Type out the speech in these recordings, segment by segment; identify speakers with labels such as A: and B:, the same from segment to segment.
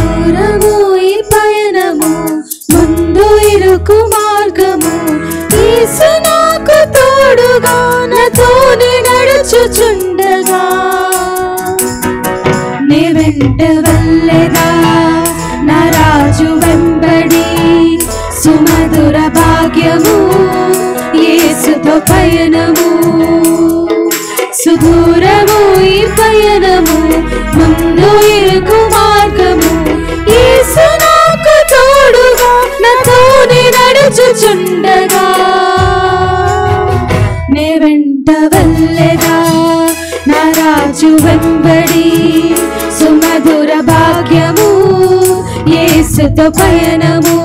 A: సుదూరము ఈ పయనము, ముందు ఇరుకు మార్గము. యేసు నాకు తోడుగా నాతోనే నడుచుచుండగా, నే వెంట వెళ్ళెదా నా రాజు వెంబడి. సుమధుర భాగ్యము యేసుతో పయనము. సుదూరము ఈ పయనము, ముందు ఇరుకు మార్గము. యేసు నాకు తోడుగా నాతోనే నడుచుచుండగా, నే వెంట వెళ్ళెదా నా రాజు వెంబడి. సుమధుర భాగ్యము యేసుతో పయనము.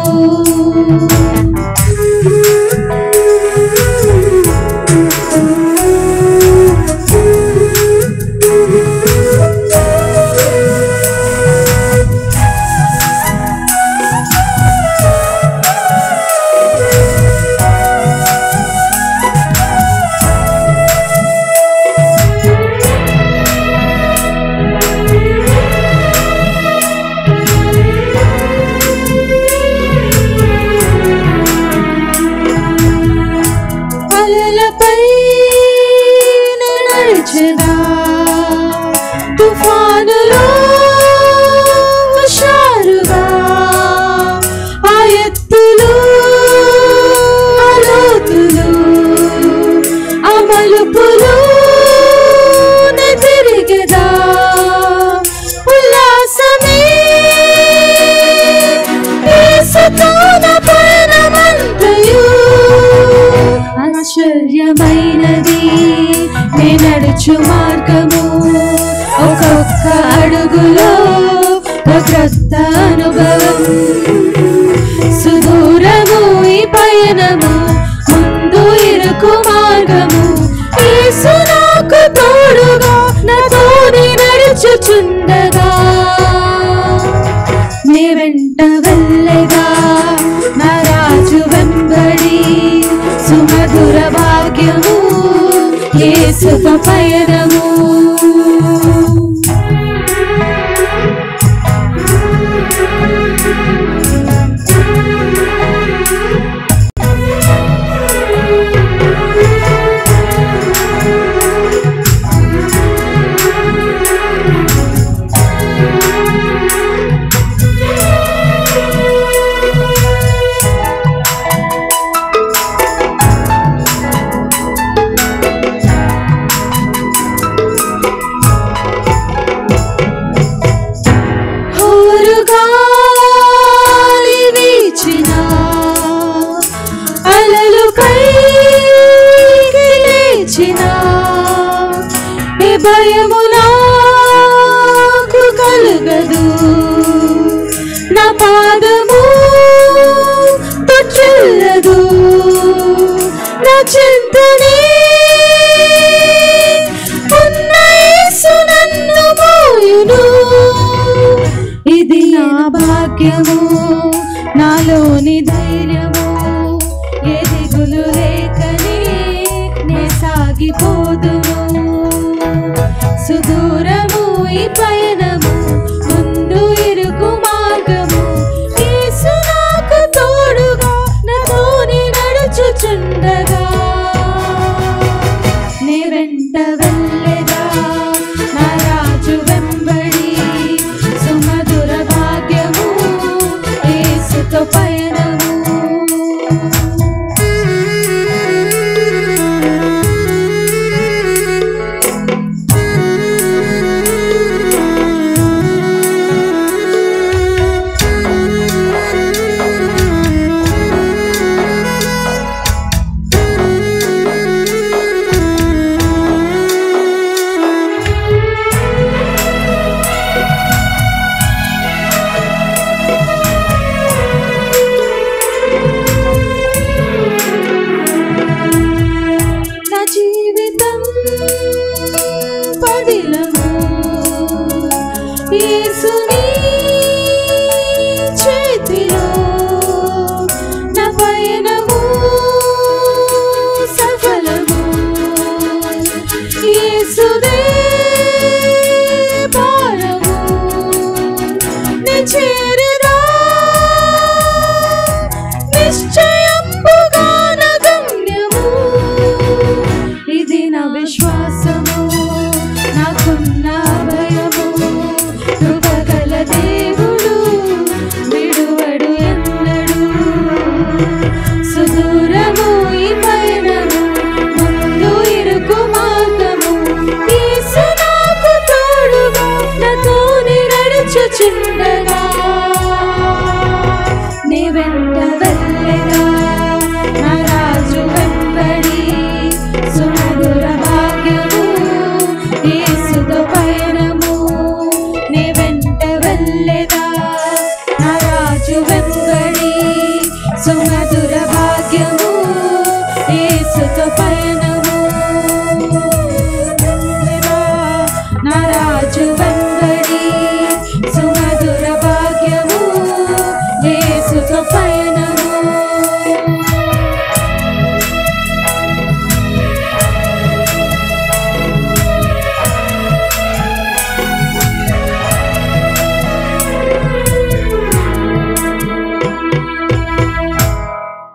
A: తుఫానులో హుషారుగా, ఆ ఎత్తులు ఆ లోతులు ఆ మలుపులు నే తిరిగెదా. ఉల్లాసమే యేసుతో నా పయనమంతయు, ఆశ్చర్యమైనది నే నడుచు మార్గము. ఒక్కొక్క అడుగులో ఒక క్రొత్త అనుభవం. సుదూరము ఈ పయనము, ముందు ఇరుకు మార్గము. యేసు నాకు తోడుగా నాతోనే నడుచుచుండగా, నే వెంట వెళ్ళెదా నా రాజు వెంబడి. సుమధుర భాగ్యము యేసుతో పయనము. భయము నాకు కలుగదు, నా పాదము తొట్టిల్లదు. నా చింతనే ఉన్న యేసు నన్ను మోయును. ఇది నా భాగ్యము, నాలోని ధైర్యము. ఏ దిగులు లేకనే నే సాగిపోదును. సుదూరము ఈ పయనము, ముందు ఇరుకు మార్గము. యేసు నాకు తోడుగా నాతోనే నడుచుచుండగా, నే వెంట వెళ్ళెదా నా రాజు వెంబడి. సుమధుర భాగ్యము యేసుతో పయనము. చేరుదా నిశ్చయంబుగా నా గమ్యము. ఇది నా విశ్వాసము, నాకున్న భయము. కృపగల దేవుడు విడువడు ఎన్నడు. సుదూరము ఈ పయనము, ముందు ఇరుకు మార్గము. యేసు నాకు తోడుగా నాతోనే నడుచుచుండగా. నీ వెంట వెళ్ళెదా నా రాజు వెంబడి. సుమధుర భాగ్యము యేసుతో పయనము. నీ వెంట వెళ్ళెదా నా రాజు వెంబడి.